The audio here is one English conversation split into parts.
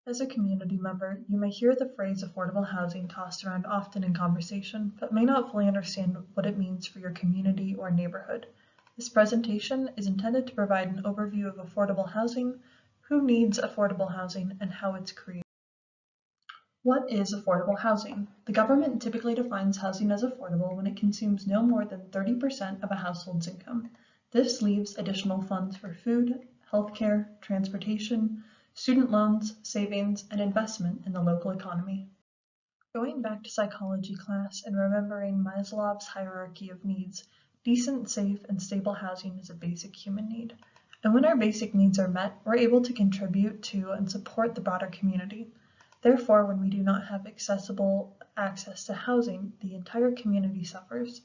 As a community member, you may hear the phrase affordable housing tossed around often in conversation, but may not fully understand what it means for your community or neighborhood. This presentation is intended to provide an overview of affordable housing, who needs affordable housing, and how it's created. What is affordable housing? The government typically defines housing as affordable when it consumes no more than 30% of a household's income. This leaves additional funds for food, healthcare, transportation, student loans, savings, and investment in the local economy. Going back to psychology class and remembering Maslow's hierarchy of needs, decent, safe, and stable housing is a basic human need. And when our basic needs are met, we're able to contribute to and support the broader community. Therefore, when we do not have accessible access to housing, the entire community suffers.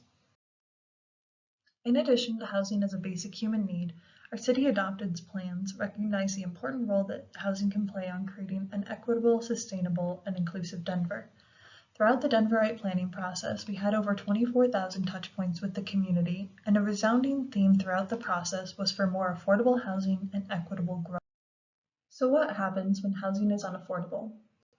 In addition to housing as a basic human need, our city adopted plans recognize the important role that housing can play on creating an equitable, sustainable, and inclusive Denver. Throughout the Denverite planning process, we had over 24,000 touchpoints with the community, and a resounding theme throughout the process was for more affordable housing and equitable growth. So what happens when housing is unaffordable?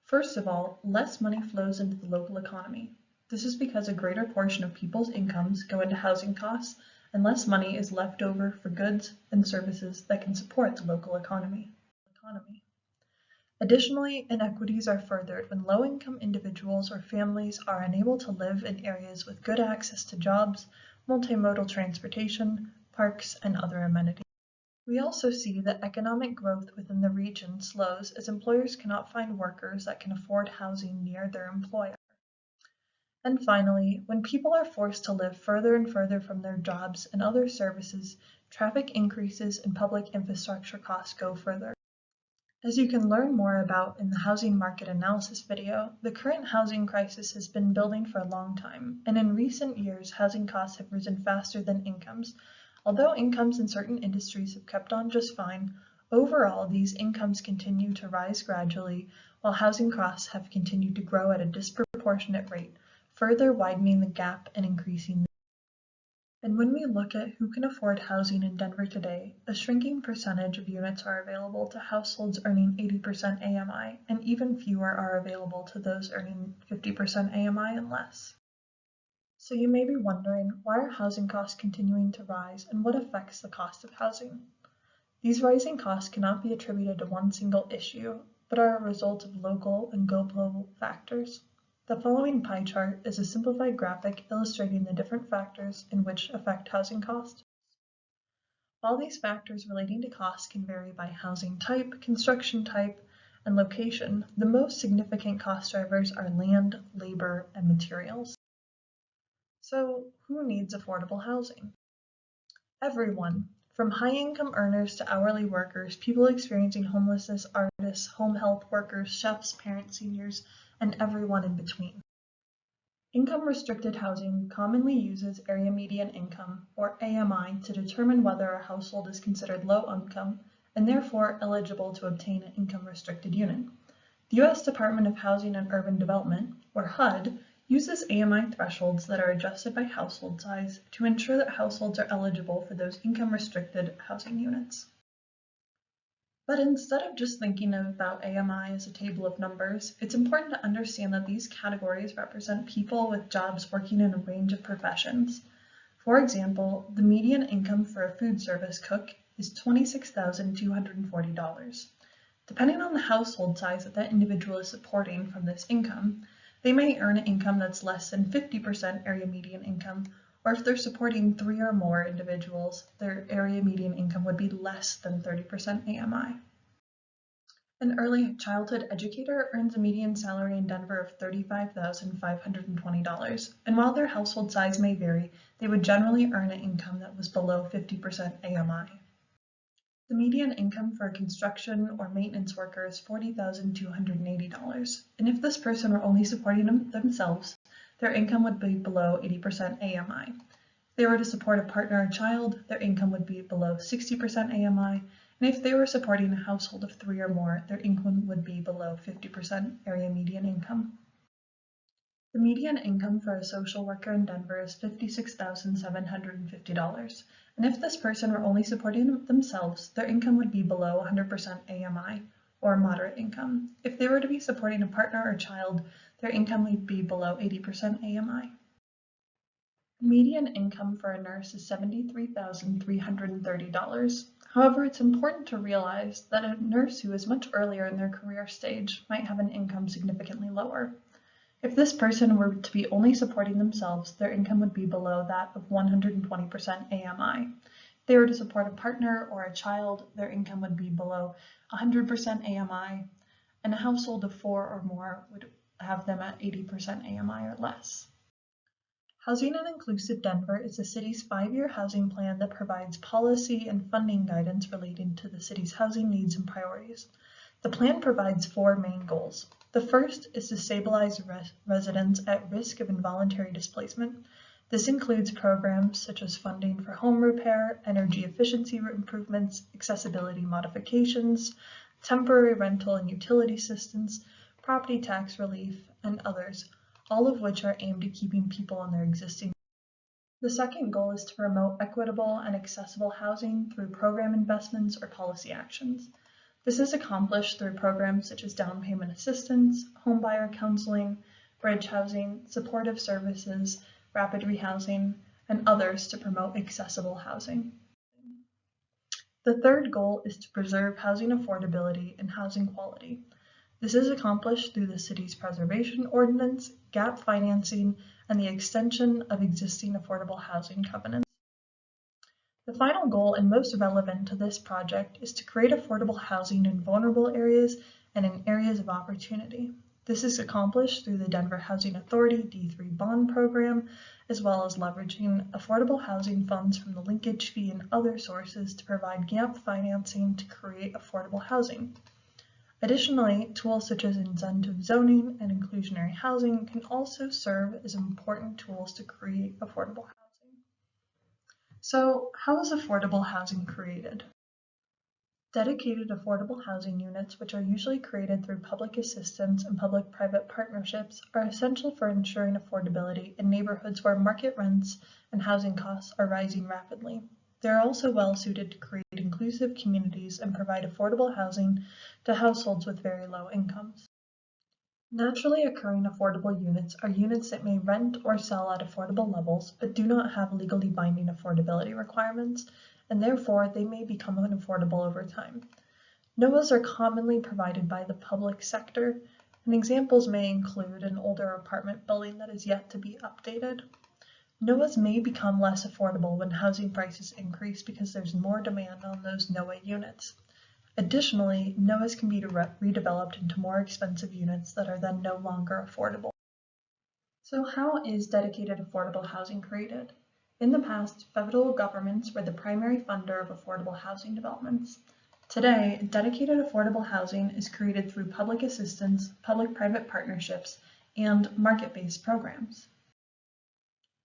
First of all, less money flows into the local economy. This is because a greater portion of people's incomes go into housing costs, and less money is left over for goods and services that can support the local economy. Additionally, inequities are furthered when low-income individuals or families are unable to live in areas with good access to jobs, multimodal transportation, parks, and other amenities. We also see that economic growth within the region slows as employers cannot find workers that can afford housing near their employer. And finally, when people are forced to live further and further from their jobs and other services, traffic increases and public infrastructure costs go further. As you can learn more about in the housing market analysis video, the current housing crisis has been building for a long time, and in recent years, housing costs have risen faster than incomes. Although incomes in certain industries have kept on just fine, overall these incomes continue to rise gradually, while housing costs have continued to grow at a disproportionate rate, further widening the gap and increasing. And when we look at who can afford housing in Denver today, a shrinking percentage of units are available to households earning 80% AMI, and even fewer are available to those earning 50% AMI and less. So you may be wondering, why are housing costs continuing to rise, and what affects the cost of housing? These rising costs cannot be attributed to one single issue, but are a result of local and global factors. The following pie chart is a simplified graphic illustrating the different factors in which affect housing costs. All these factors relating to costs can vary by housing type, construction type, and location. The most significant cost drivers are land, labor, and materials. So, who needs affordable housing? Everyone, from high-income earners to hourly workers, people experiencing homelessness, artists, home health workers, chefs, parents, seniors, and everyone in between. Income-restricted housing commonly uses area median income, or AMI, to determine whether a household is considered low income and therefore eligible to obtain an income-restricted unit. The U.S. Department of Housing and Urban Development, or HUD, uses AMI thresholds that are adjusted by household size to ensure that households are eligible for those income-restricted housing units. But instead of just thinking about AMI as a table of numbers, it's important to understand that these categories represent people with jobs working in a range of professions. For example, the median income for a food service cook is $26,240. Depending on the household size that individual is supporting from this income, they may earn an income that's less than 50% area median income, or if they're supporting 3 or more individuals, their area median income would be less than 30% AMI. An early childhood educator earns a median salary in Denver of $35,520, and while their household size may vary, they would generally earn an income that was below 50% AMI. The median income for a construction or maintenance worker is $40,280, and if this person were only supporting themselves, their income would be below 80% AMI. If they were to support a partner or child, their income would be below 60% AMI, and if they were supporting a household of 3 or more, their income would be below 50% area median income. The median income for a social worker in Denver is $56,750, and if this person were only supporting themselves, their income would be below 100% AMI, or moderate income. If they were to be supporting a partner or child, their income would be below 80% AMI. Median income for a nurse is $73,330. However, it's important to realize that a nurse who is much earlier in their career stage might have an income significantly lower. If this person were to be only supporting themselves, their income would be below that of 120% AMI. If they were to support a partner or a child, their income would be below 100% AMI, and a household of 4 or more would have them at 80% AMI or less. Housing and Inclusive Denver is the city's 5-year housing plan that provides policy and funding guidance relating to the city's housing needs and priorities. The plan provides 4 main goals. The first is to stabilize residents at risk of involuntary displacement. This includes programs such as funding for home repair, energy efficiency improvements, accessibility modifications, temporary rental and utility assistance, property tax relief, and others, all of which are aimed at keeping people on their existing. The second goal is to promote equitable and accessible housing through program investments or policy actions. This is accomplished through programs such as down payment assistance, homebuyer counseling, bridge housing, supportive services, rapid rehousing, and others to promote accessible housing. The third goal is to preserve housing affordability and housing quality. This is accomplished through the city's preservation ordinance, gap financing, and the extension of existing affordable housing covenants. The final goal, and most relevant to this project, is to create affordable housing in vulnerable areas and in areas of opportunity. This is accomplished through the Denver Housing Authority D3 bond program, as well as leveraging affordable housing funds from the linkage fee and other sources to provide gap financing to create affordable housing. Additionally, tools such as incentive zoning and inclusionary housing can also serve as important tools to create affordable housing. So, how is affordable housing created? Dedicated affordable housing units, which are usually created through public assistance and public-private partnerships, are essential for ensuring affordability in neighborhoods where market rents and housing costs are rising rapidly. They are also well suited to create inclusive communities and provide affordable housing to households with very low incomes. Naturally occurring affordable units are units that may rent or sell at affordable levels but do not have legally binding affordability requirements, and therefore they may become unaffordable over time. NOAs are commonly provided by the public sector, and examples may include an older apartment building that is yet to be updated. NOAs may become less affordable when housing prices increase because there's more demand on those NOA units. Additionally, NOAs can be redeveloped into more expensive units that are then no longer affordable. So how is dedicated affordable housing created? In the past, federal governments were the primary funder of affordable housing developments. Today, dedicated affordable housing is created through public assistance, public-private partnerships, and market-based programs.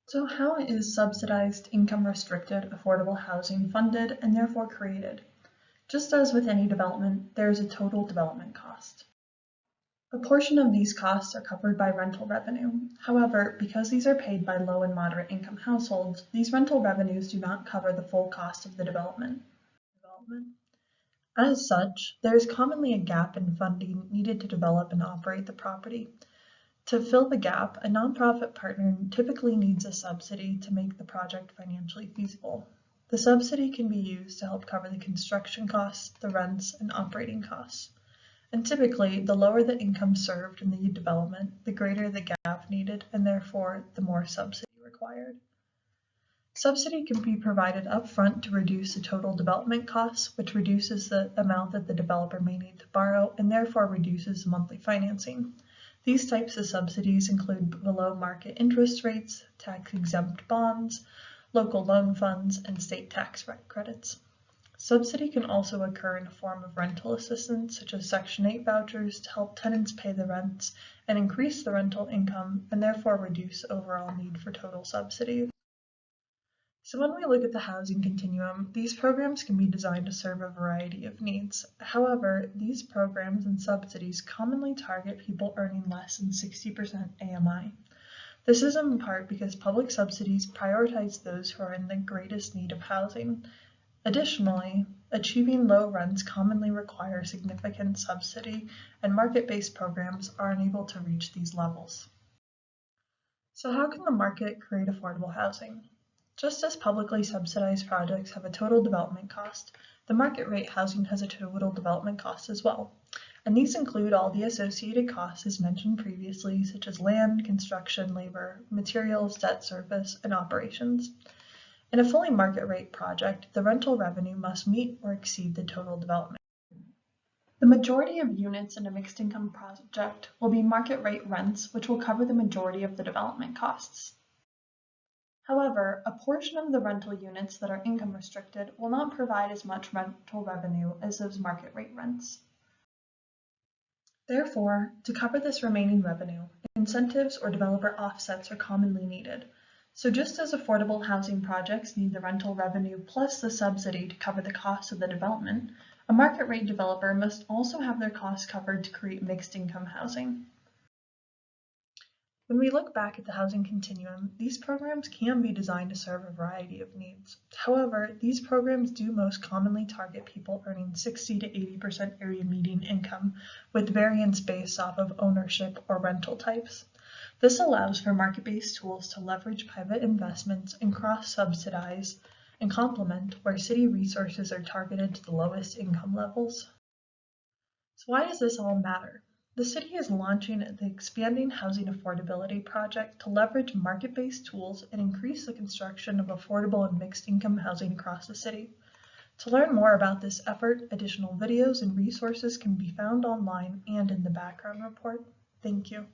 So how is subsidized, income-restricted affordable housing funded and therefore created? Just as with any development, there is a total development cost. A portion of these costs are covered by rental revenue. However, because these are paid by low and moderate income households, these rental revenues do not cover the full cost of the development. As such, there is commonly a gap in funding needed to develop and operate the property. To fill the gap, a nonprofit partner typically needs a subsidy to make the project financially feasible. The subsidy can be used to help cover the construction costs, the rents, and operating costs. And typically, the lower the income served in the development, the greater the gap needed, and therefore the more subsidy required. Subsidy can be provided upfront to reduce the total development costs, which reduces the amount that the developer may need to borrow and therefore reduces monthly financing. These types of subsidies include below market interest rates, tax-exempt bonds, local loan funds, and state tax credits. Subsidy can also occur in a form of rental assistance, such as Section 8 vouchers to help tenants pay the rents and increase the rental income and therefore reduce overall need for total subsidy. So when we look at the housing continuum, these programs can be designed to serve a variety of needs. However, these programs and subsidies commonly target people earning less than 60% AMI. This is in part because public subsidies prioritize those who are in the greatest need of housing. Additionally, achieving low rents commonly require significant subsidy, and market-based programs are unable to reach these levels. So how can the market create affordable housing? Just as publicly subsidized projects have a total development cost, the market rate housing has a total development cost as well. And these include all the associated costs as mentioned previously, such as land, construction, labor, materials, debt service, and operations. In a fully market rate project, the rental revenue must meet or exceed the total development. The majority of units in a mixed income project will be market rate rents, which will cover the majority of the development costs. However, a portion of the rental units that are income restricted will not provide as much rental revenue as those market rate rents. Therefore, to cover this remaining revenue, incentives or developer offsets are commonly needed. So just as affordable housing projects need the rental revenue plus the subsidy to cover the cost of the development, a market rate developer must also have their costs covered to create mixed income housing. When we look back at the housing continuum, these programs can be designed to serve a variety of needs. However, these programs do most commonly target people earning 60 to 80% area median income, with variance based off of ownership or rental types. This allows for market-based tools to leverage private investments and cross-subsidize and complement where city resources are targeted to the lowest income levels. So why does this all matter? The city is launching the Expanding Housing Affordability Project to leverage market-based tools and increase the construction of affordable and mixed-income housing across the city. To learn more about this effort, additional videos and resources can be found online and in the background report. Thank you.